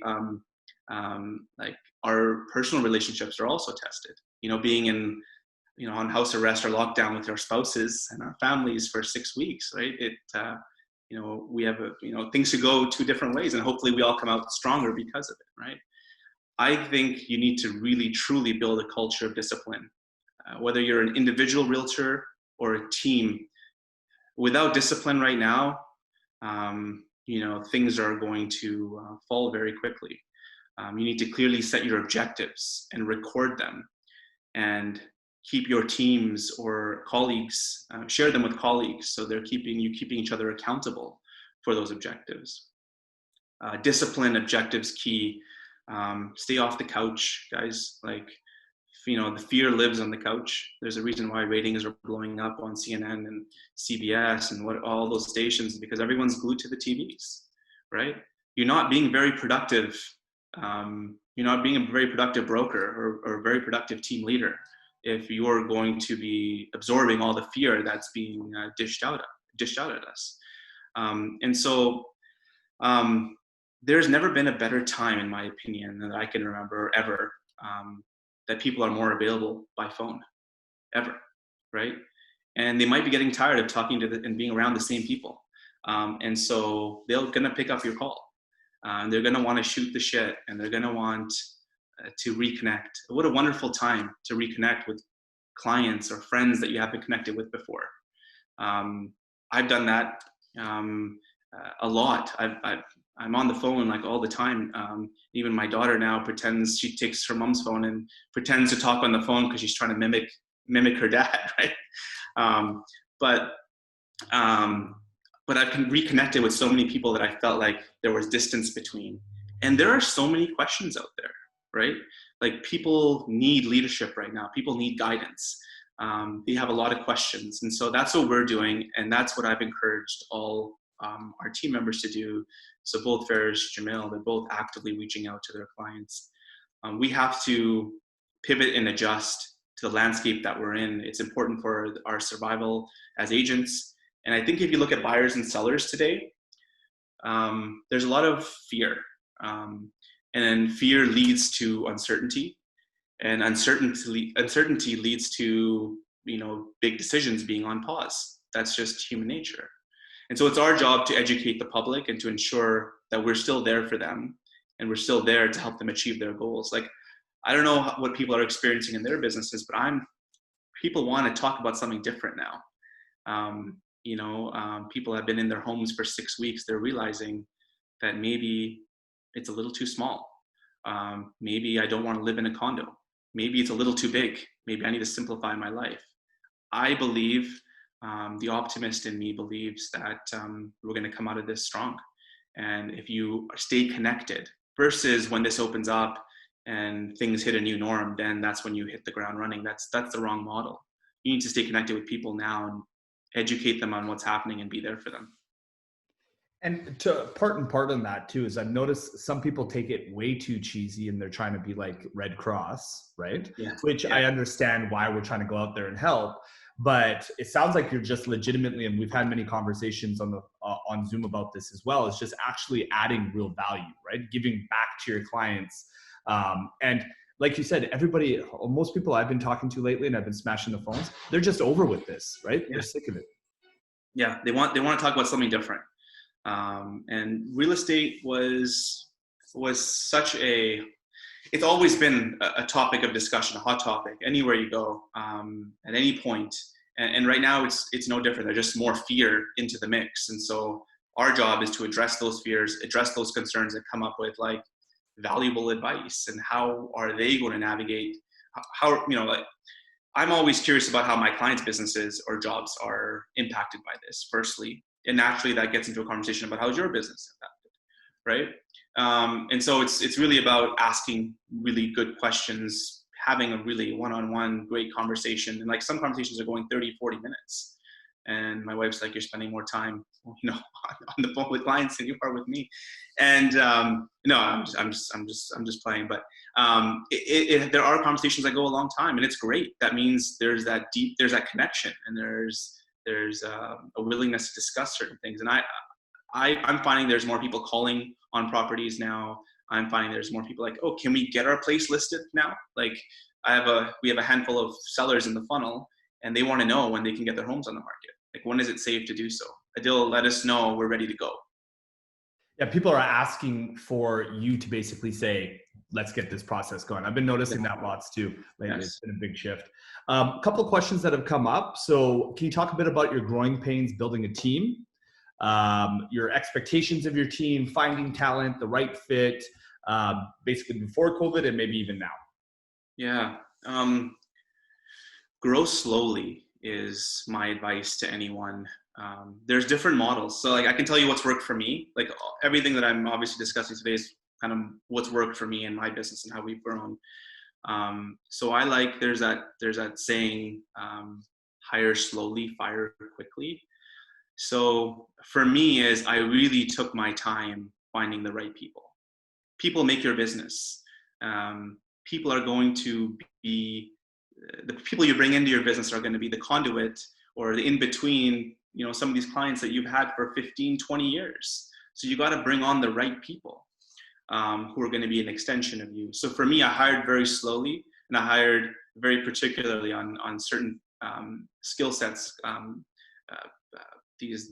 like our personal relationships are also tested. You know, being in, you know, on house arrest or lockdown with our spouses and our families for 6 weeks, right? You know, we have, you know, things to go 2 different ways, and hopefully we all come out stronger because of it, right? I think you need to really, truly build a culture of discipline. Whether you're an individual realtor or a team, without discipline right now, you know, things are going to fall very quickly. You need to clearly set your objectives and record them, and keep your teams or colleagues, share them with colleagues, so they're keeping each other accountable for those objectives. Discipline, objectives key. Stay off the couch, guys. Like, you know, the fear lives on the couch. There's a reason why ratings are blowing up on CNN and CBS and what all those stations, because everyone's glued to the TVs, right? You're not being very productive. You're not being a very productive broker or a very productive team leader if you're going to be absorbing all the fear that's being dished out at us. And so there's never been a better time, in my opinion, that I can remember ever, that people are more available by phone, ever, right? And they might be getting tired of talking to and being around the same people. And so they're gonna pick up your call. And they're gonna wanna shoot the shit, and they're gonna want to reconnect. What a wonderful time to reconnect with clients or friends that you haven't connected with before. I've done that a lot. I'm on the phone like all the time. Even my daughter now pretends, she takes her mom's phone and pretends to talk on the phone because she's trying to mimic her dad, right? But I've reconnected with so many people that I felt like there was distance between. And there are so many questions out there, right? Like, people need leadership right now. People need guidance. They have a lot of questions. And so that's what we're doing. And that's what I've encouraged all our team members to do. So both Farish, Jamil, they're both actively reaching out to their clients. We have to pivot and adjust to the landscape that we're in. It's important for our survival as agents. And I think if you look at buyers and sellers today, there's a lot of fear. And fear leads to uncertainty, and uncertainty leads to, you know, big decisions being on pause. That's just human nature. And so it's our job to educate the public and to ensure that we're still there for them, and we're still there to help them achieve their goals. Like, I don't know what people are experiencing in their businesses, but people want to talk about something different now. People have been in their homes for 6 weeks. They're realizing that maybe it's a little too small. Maybe I don't want to live in a condo. Maybe it's a little too big. Maybe I need to simplify my life. I believe, the optimist in me believes that we're going to come out of this strong. And if you stay connected, versus when this opens up and things hit a new norm, then that's when you hit the ground running. That's the wrong model. You need to stay connected with people now and educate them on what's happening and be there for them. And to part on that too, is I've noticed some people take it way too cheesy and they're trying to be like Red Cross, right? Yeah. Which I understand why we're trying to go out there and help, but it sounds like you're just legitimately, and we've had many conversations on Zoom about this as well, is just actually adding real value, right? Giving back to your clients. And like you said, most people I've been talking to lately, and I've been smashing the phones, they're just over with this, right? Yeah. They're sick of it. Yeah, they want to talk about something different. And real estate was such it's always been a topic of discussion, a hot topic, anywhere you go, at any point. And right now it's no different. There's just more fear into the mix. And so our job is to address those fears, address those concerns, and come up with like valuable advice. And how are they going to navigate, I'm always curious about how my clients' businesses or jobs are impacted by this, firstly. And naturally that gets into a conversation about how's your business impacted, right? And so it's really about asking really good questions, having a really one-on-one great conversation. And like some conversations are going 30, 40 minutes. And my wife's like, you're spending more time, on the phone with clients than you are with me. And no, I'm just playing. But there are conversations that go a long time, and it's great. That means there's that connection, and there's a willingness to discuss certain things. And I'm finding there's more people calling on properties now. I'm finding there's more people like, oh, can we get our place listed now? Like we have a handful of sellers in the funnel, and they want to know when they can get their homes on the market. Like, when is it safe to do so? Adil, let us know. We're ready to go. Yeah, people are asking for you to basically say, let's get this process going. I've been noticing that lots too lately. Yes. It's been a big shift. A couple of questions that have come up. So can you talk a bit about your growing pains building a team? Your expectations of your team, finding talent, the right fit, basically before COVID and maybe even now? Yeah. Grow slowly is my advice to anyone. There's different models. So like, I can tell you what's worked for me. Like, everything that I'm obviously discussing today is kind of what's worked for me in my business and how we've grown. So there's that saying, hire slowly, fire quickly. So for me, is I really took my time finding the right people. People make your business. People are going to be, the people you bring into your business are going to be the conduit or the in-between, some of these clients that you've had for 15, 20 years. So you got to bring on the right people who are going to be an extension of you. So for me, I hired very slowly, and I hired very particularly on certain skill sets these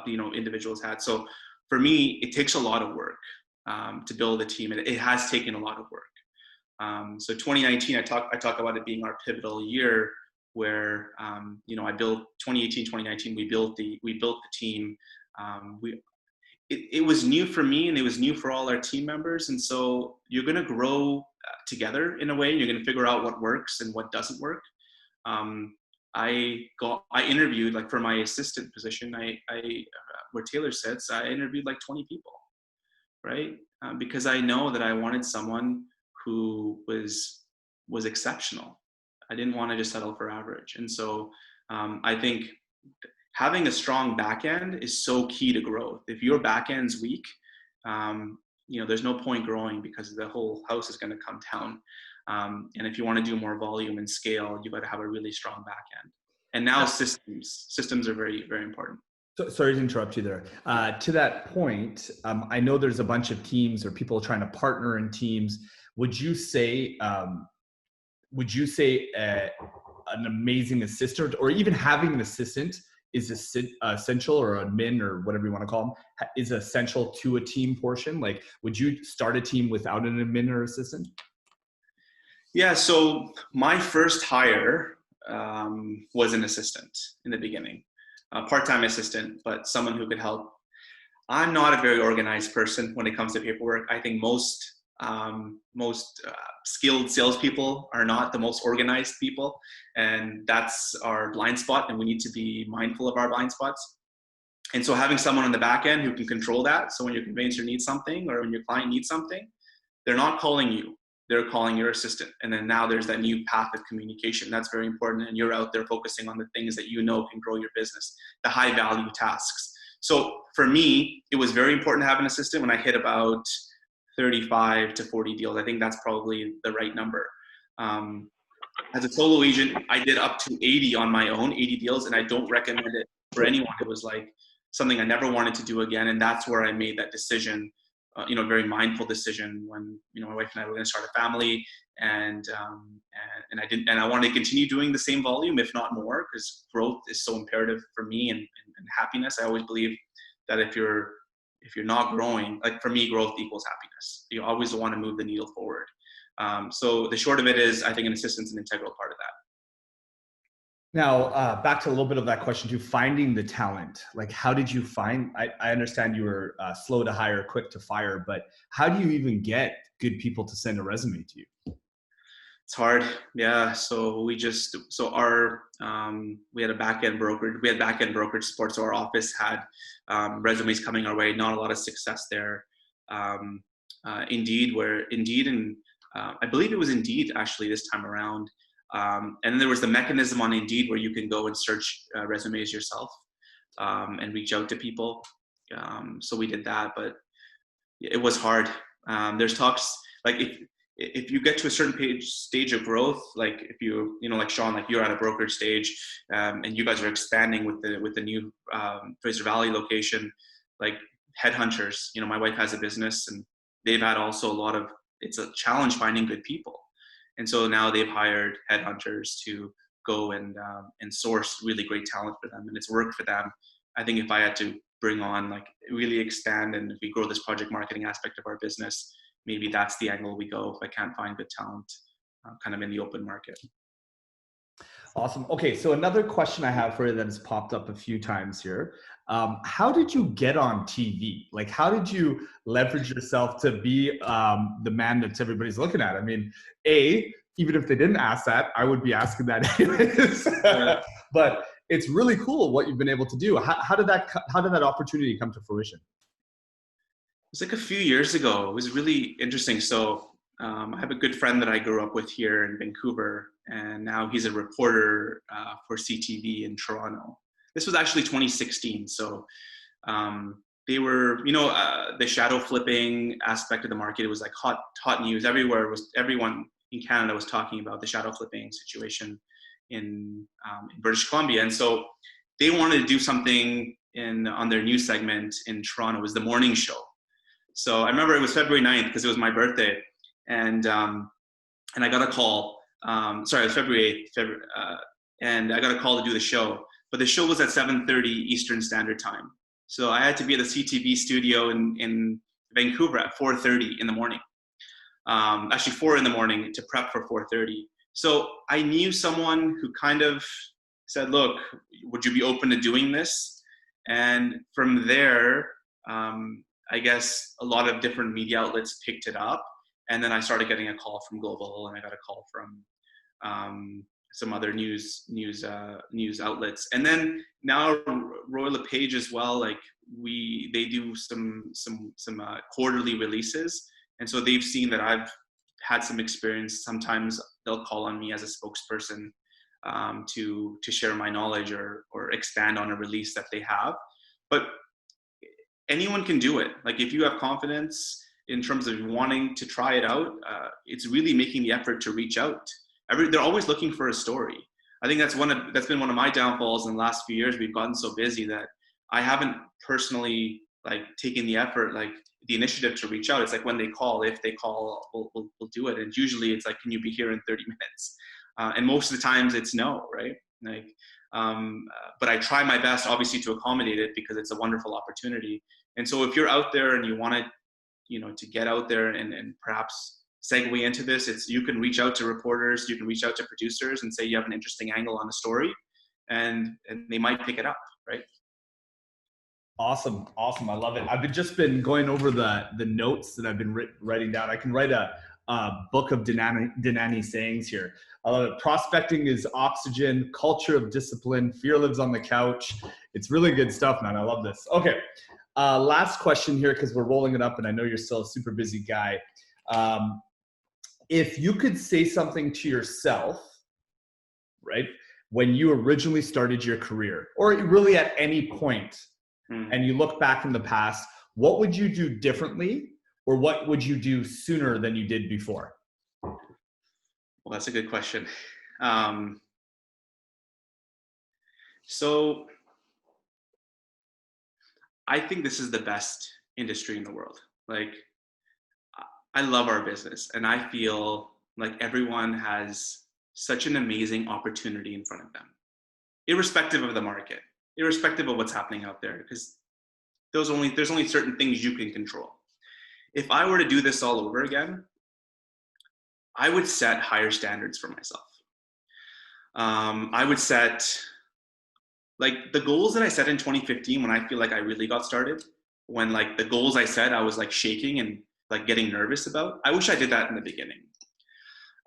individuals had. So for me, it takes a lot of work to build a team, and it has taken a lot of work. So 2019, I talk about it being our pivotal year, where I built 2018, 2019. We built the team. It was new for me, and it was new for all our team members. And so you're going to grow together in a way. You're going to figure out what works and what doesn't work. I interviewed, like, for my assistant position, where Taylor sits, I interviewed like 20 people, right? Because I know that I wanted someone who was exceptional. I didn't want to just settle for average. And so I think having a strong back end is so key to growth. If your back end's weak, there's no point growing, because the whole house is going to come down. And if you want to do more volume and scale, you got to have a really strong back end. And now systems are very, very important. So, sorry to interrupt you there. To that point, I know there's a bunch of teams or people trying to partner in teams. Would you say an amazing assistant, or even having an assistant, is essential, or admin, or whatever you want to call them, is essential to a team portion? Like, would you start a team without an admin or assistant? Yeah, so my first hire was an assistant in the beginning, a part-time assistant, but someone who could help. I'm not a very organized person when it comes to paperwork. I think most skilled salespeople are not the most organized people, and that's our blind spot, and we need to be mindful of our blind spots. And so having someone on the back end who can control that, so when your conveyancer needs something or when your client needs something, they're not calling you, they're calling your assistant. And then now there's that new path of communication. That's very important. And you're out there focusing on the things that can grow your business, the high value tasks. So for me, it was very important to have an assistant when I hit about 35 to 40 deals. I think that's probably the right number. As a solo agent, I did up to 80 on my own, 80 deals, and I don't recommend it for anyone. It was like something I never wanted to do again. And that's where I made that decision, a very mindful decision when, my wife and I were going to start a family, and I wanted to continue doing the same volume, if not more, because growth is so imperative for me and happiness. I always believe that if you're not growing, like for me, growth equals happiness. You always want to move the needle forward. So the short of it is, I think an assistant's an integral part of that. Now, back to a little bit of that question too, finding the talent. Like, how did you find, I understand you were slow to hire, quick to fire, but how do you even get good people to send a resume to you? It's hard. Yeah. So we had a back-end brokerage. We had back-end brokerage support. So our office had resumes coming our way, not a lot of success there. Indeed, and I believe it was Indeed actually this time around. And then there was the mechanism on Indeed where you can go and search resumes yourself and reach out to people. So we did that, but it was hard. There's talks like if you get to a certain stage of growth, like if like Sean, like you're at a broker stage, and you guys are expanding with the new Fraser Valley location, like headhunters. My wife has a business, and they've had also it's a challenge finding good people, and so now they've hired headhunters to go and source really great talent for them, and it's worked for them. I think if I had to bring on, like, really expand, and if we grow this project marketing aspect of our business, maybe that's the angle we go if I can't find good talent kind of in the open market. Awesome. Okay, so another question I have for you that has popped up a few times here. How did you get on TV? Like, how did you leverage yourself to be the man that everybody's looking at? I mean, even if they didn't ask that, I would be asking that anyways. Yeah. But it's really cool what you've been able to do. How did that opportunity come to fruition? It was like a few years ago. It was really interesting. So I have a good friend that I grew up with here in Vancouver, and now he's a reporter for CTV in Toronto. This was actually 2016. So they were, the shadow flipping aspect of the market. It was like hot news everywhere. Everyone in Canada was talking about the shadow flipping situation in British Columbia, and so they wanted to do something on their news segment in Toronto. It was the morning show. So I remember it was February 9th because it was my birthday, and I got a call. Sorry, it was February 8th, and I got a call to do the show. But the show was at 7:30 Eastern Standard Time, so I had to be at the CTV studio in Vancouver at 4:30 in the morning. Actually, 4 in the morning to prep for 4:30. So I knew someone who kind of said, "Look, would you be open to doing this?" And from there, I guess a lot of different media outlets picked it up, and then I started getting a call from Global, and I got a call from some other news outlets, and then now Royal Lepage as well. Like they do some quarterly releases, and so they've seen that I've had some experience. Sometimes they'll call on me as a spokesperson to share my knowledge or expand on a release that they have, but anyone can do it. Like if you have confidence in terms of wanting to try it out, it's really making the effort to reach out. They're always looking for a story. I think that's been one of my downfalls in the last few years. We've gotten so busy that I haven't personally taken the effort, the initiative to reach out. It's like when they call, if they call, we'll do it. And usually it's like, can you be here in 30 minutes? And most of the times it's no, right? But I try my best, obviously, to accommodate it because it's a wonderful opportunity. And so if you're out there and you want to get out there and perhaps segue into this, you can reach out to reporters, you can reach out to producers and say you have an interesting angle on the story, and they might pick it up, right? Awesome. I love it. I've just been going over the notes that I've been writing down. I can write a book of Dinani sayings here. I love it. Prospecting is oxygen, culture of discipline, fear lives on the couch. It's really good stuff, man. I love this. Okay. Last question here, because we're rolling it up and I know you're still a super busy guy. If you could say something to yourself, right, when you originally started your career, or really at any point, and you look back in the past, what would you do differently, or what would you do sooner than you did before? Well, that's a good question. So I think this is the best industry in the world. Like, I love our business, and I feel like everyone has such an amazing opportunity in front of them, irrespective of the market, irrespective of what's happening out there, because there's only certain things you can control. If I were to do this all over again, I would set higher standards for myself. I would set, the goals that I set in 2015 when I feel like I really got started, when the goals I set, I was shaking and getting nervous about. I wish I did that in the beginning.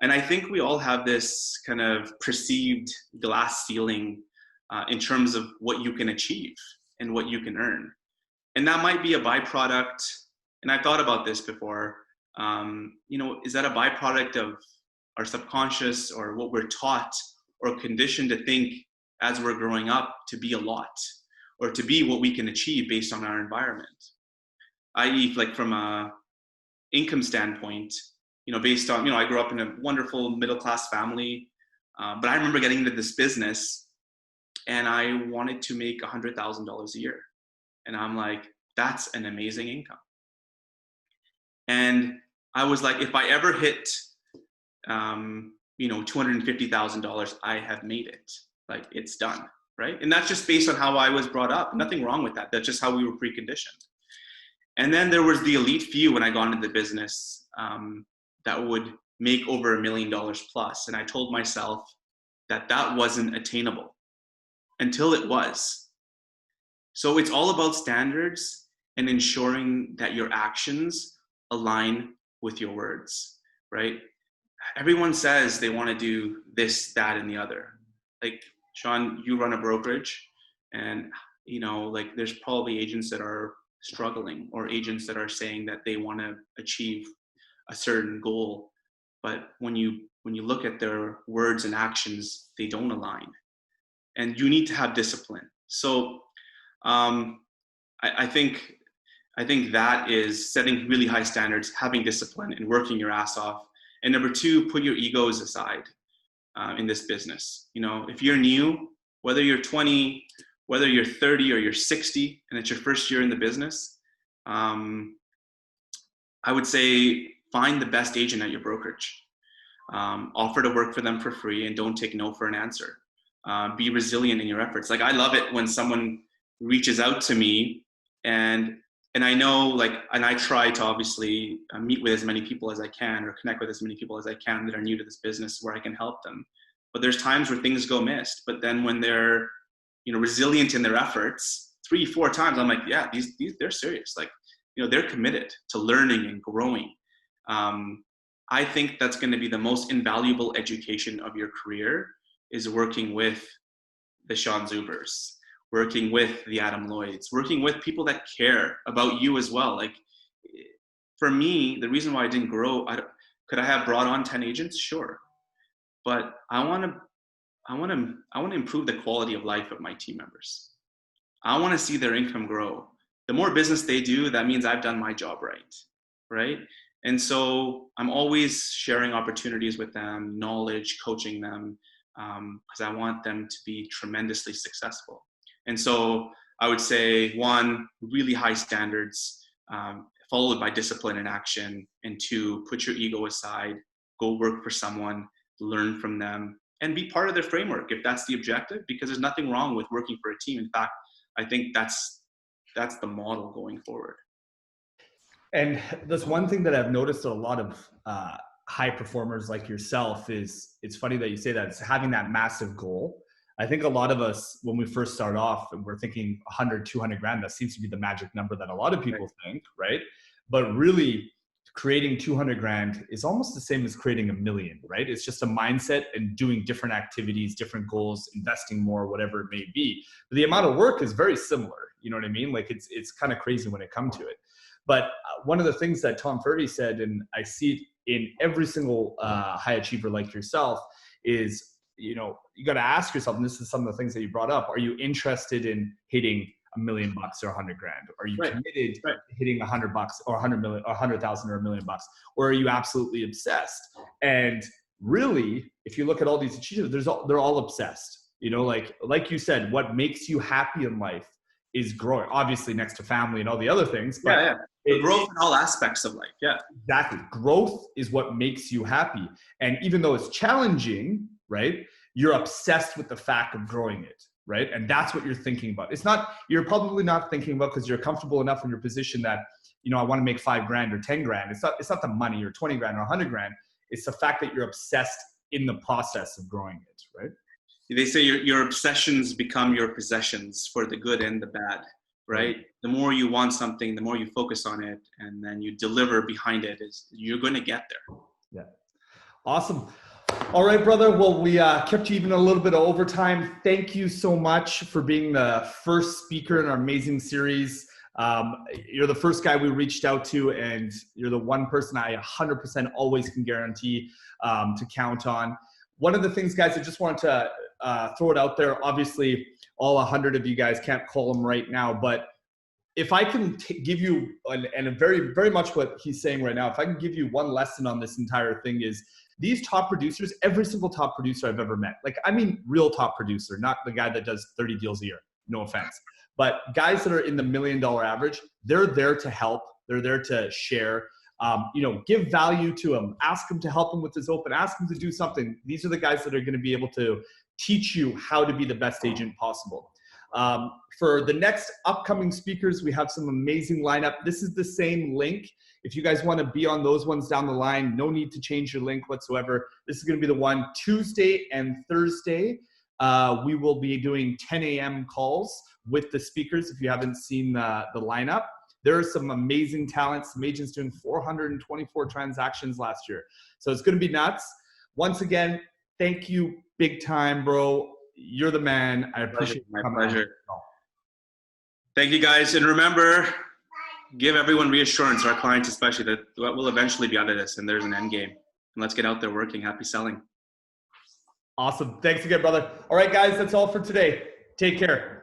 And I think we all have this kind of perceived glass ceiling in terms of what you can achieve and what you can earn. And that might be a byproduct, and I've thought about this before, is that a byproduct of our subconscious or what we're taught or conditioned to think as we're growing up to be a lot, or to be what we can achieve based on our environment. I.e., like from a income standpoint, based on, I grew up in a wonderful middle-class family, but I remember getting into this business and I wanted to make $100,000 a year. And I'm like, that's an amazing income. And I was like, if I ever hit, $250,000, I have made it. Like, it's done, right? And that's just based on how I was brought up. Nothing wrong with that. That's just how we were preconditioned. And then there was the elite few when I got into the business that would make over $1 million plus. And I told myself that that wasn't attainable until it was. So it's all about standards and ensuring that your actions align with your words, right? Everyone says they want to do this, that, and the other. Like, Sean, you run a brokerage, and there's probably agents that are struggling, or agents that are saying that they want to achieve a certain goal, but when you look at their words and actions, they don't align, and you need to have discipline. So I think that is setting really high standards, having discipline, and working your ass off. And number two, put your egos aside in this business. If you're new, whether you're 20, whether you're 30 or you're 60, and it's your first year in the business, I would say find the best agent at your brokerage. Offer to work for them for free, and don't take no for an answer. Be resilient in your efforts. Like, I love it when someone reaches out to me, and I know, and I try to obviously meet with as many people as I can, or connect with as many people as I can that are new to this business, where I can help them. But there's times where things go missed. But then when they're, resilient in their efforts 3-4 times, I'm like, yeah, these they're serious. Like, they're committed to learning and growing. I think that's going to be the most invaluable education of your career, is working with the Sean Zubers, working with the Adam Lloyds, working with people that care about you as well. Like, for me, the reason why I didn't grow, could I have brought on 10 agents? Sure. But I want to improve the quality of life of my team members. I want to see their income grow. The more business they do, that means I've done my job right? And so I'm always sharing opportunities with them, knowledge, coaching them, because I want them to be tremendously successful. And so I would say, 1, really high standards, followed by discipline and action. And 2, put your ego aside, go work for someone, learn from them, and be part of their framework if that's the objective, because there's nothing wrong with working for a team. In fact, I think that's the model going forward. And that's one thing that I've noticed a lot of high performers like yourself is, it's funny that you say that, it's having that massive goal. I think a lot of us, when we first start off and we're thinking 100, 200 grand, that seems to be the magic number that a lot of people think, right? But really, creating 200 grand is almost the same as creating $1 million, right? It's just a mindset and doing different activities, different goals, investing more, whatever it may be. But the amount of work is very similar. You know what I mean? Like, it's kind of crazy when it comes to it. But one of the things that Tom Ferdy said, and I see it in every single high achiever like yourself, is, you got to ask yourself, and this is some of the things that you brought up, are you interested in hitting $1 million or 100 grand? Are you committed to hitting $100 or 100 million or 100,000 or $1 million? Or are you absolutely obsessed? And really, if you look at all these achievers, they're all obsessed. Like you said, what makes you happy in life is growing, obviously next to family and all the other things. But growth in all aspects of life. Yeah, exactly. Growth is what makes you happy. And even though it's challenging, right, you're obsessed with the fact of growing it, right? And that's what you're thinking about. You're probably not thinking about, because you're comfortable enough in your position that, I want to make 5 grand or 10 grand. It's not the money, or 20 grand or 100 grand. It's the fact that you're obsessed in the process of growing it, right? They say your obsessions become your possessions, for the good and the bad, right? The more you want something, the more you focus on it, and then you deliver behind it, you're going to get there. Yeah. Awesome. All right, brother. Well, we kept you even a little bit of overtime. Thank you so much for being the first speaker in our amazing series. You're the first guy we reached out to, and you're the one person I 100% always can guarantee to count on. One of the things, guys, I just wanted to throw it out there. Obviously, all 100 of you guys can't call them right now, but if I can give you, and very, very much what he's saying right now, if I can give you one lesson on this entire thing is these top producers, every single top producer I've ever met, like, I mean, real top producer, not the guy that does 30 deals a year, no offense, but guys that are in the $1 million average, they're there to help. They're there to share, give value to him, ask him to help him with his open, ask him to do something. These are the guys that are going to be able to teach you how to be the best agent possible. For the next upcoming speakers, we have some amazing lineup. This is the same link. If you guys want to be on those ones down the line, no need to change your link whatsoever. This is going to be the one Tuesday and Thursday. We will be doing 10 a.m. calls with the speakers. If you haven't seen the lineup, there are some amazing talents, some agents doing 424 transactions last year. So it's going to be nuts. Once again, thank you big time, bro. You're the man. I appreciate my coming pleasure. on. Thank you, guys. And remember, give everyone reassurance, our clients especially, that we'll eventually be out of this and there's an end game. And let's get out there working. Happy selling. Awesome. Thanks again, brother. All right, guys, that's all for today. Take care.